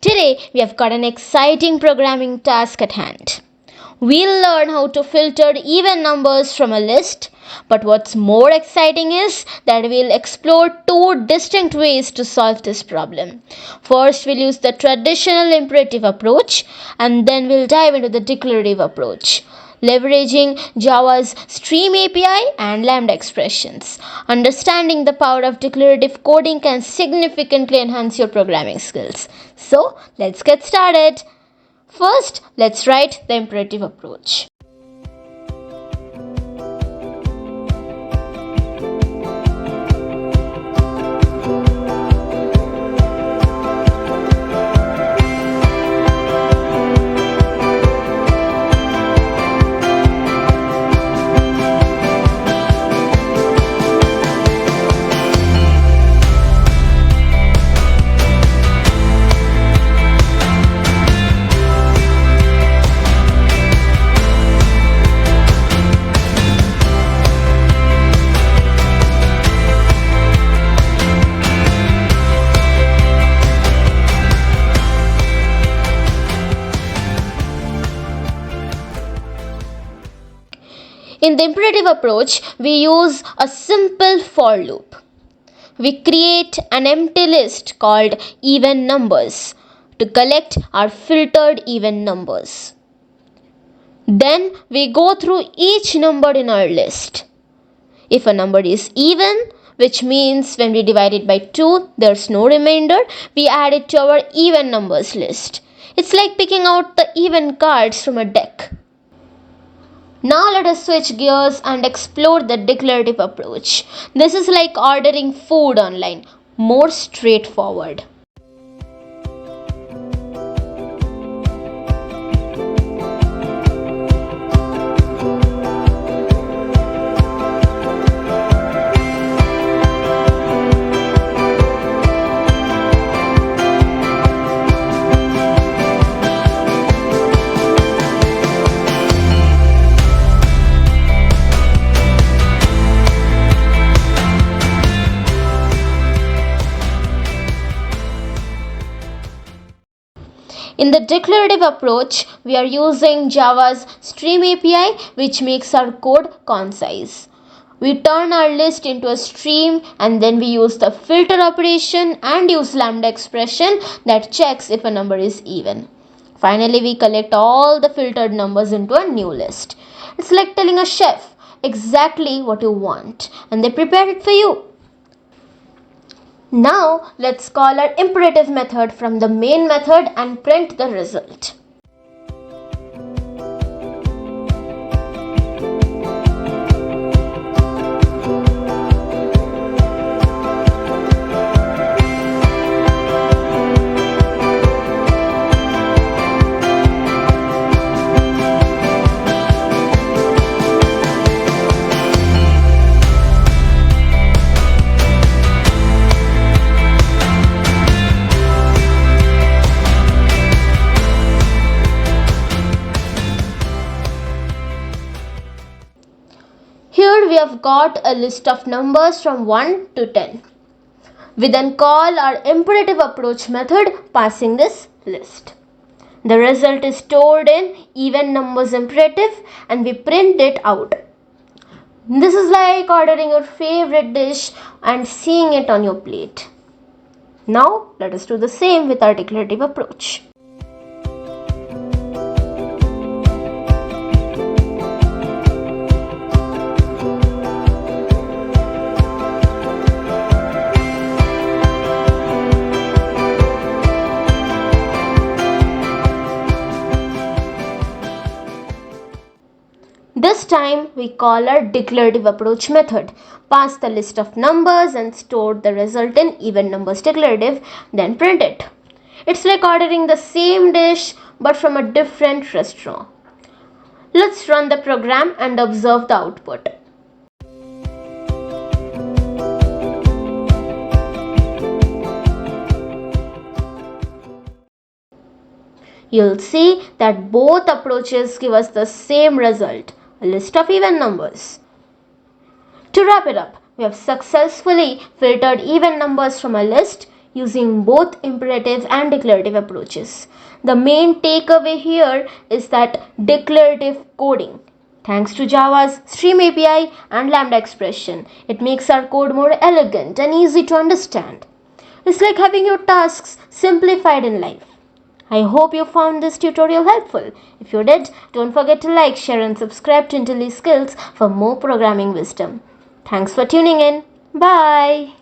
Today, we have got an exciting programming task at hand. We'll learn how to filter even numbers from a list, but what's more exciting is that we'll explore two distinct ways to solve this problem. First, we'll use the traditional imperative approach, and then we'll dive into the declarative approach, leveraging Java's Stream API and Lambda Expressions. Understanding the power of declarative coding can significantly enhance your programming skills. So, let's get started. First, let's write the imperative approach. In the imperative approach, we use a simple for loop. We create an empty list called even numbers to collect our filtered even numbers. Then we go through each number in our list. If a number is even, which means when we divide it by 2, there's no remainder, we add it to our even numbers list. It's like picking out the even cards from a deck. Now let us switch gears and explore the declarative approach. This is like ordering food online, more straightforward. In the declarative approach, we are using Java's Stream API, which makes our code concise. We turn our list into a stream and then we use the filter operation and use Lambda expression that checks if a number is even. Finally, we collect all the filtered numbers into a new list. It's like telling a chef exactly what you want and they prepare it for you. Now let's call our imperative method from the main method and print the result. Here we have got a list of numbers from 1 to 10. We then call our imperative approach method passing this list. The result is stored in even numbers imperative and we print it out. This is like ordering your favorite dish and seeing it on your plate. Now let us do the same with our declarative approach. This time we call our declarative approach method, pass the list of numbers and store the result in even numbers declarative, then print it. It's like ordering the same dish but from a different restaurant. Let's run the program and observe the output. You'll see that both approaches give us the same result, a list of even numbers. To wrap it up, we have successfully filtered even numbers from a list using both imperative and declarative approaches. The main takeaway here is that declarative coding, thanks to Java's Stream API and Lambda expression, it makes our code more elegant and easy to understand. It's like having your tasks simplified in life. I hope you found this tutorial helpful. If you did, don't forget to like, share and subscribe to IntelliSkills for more programming wisdom. Thanks for tuning in. Bye.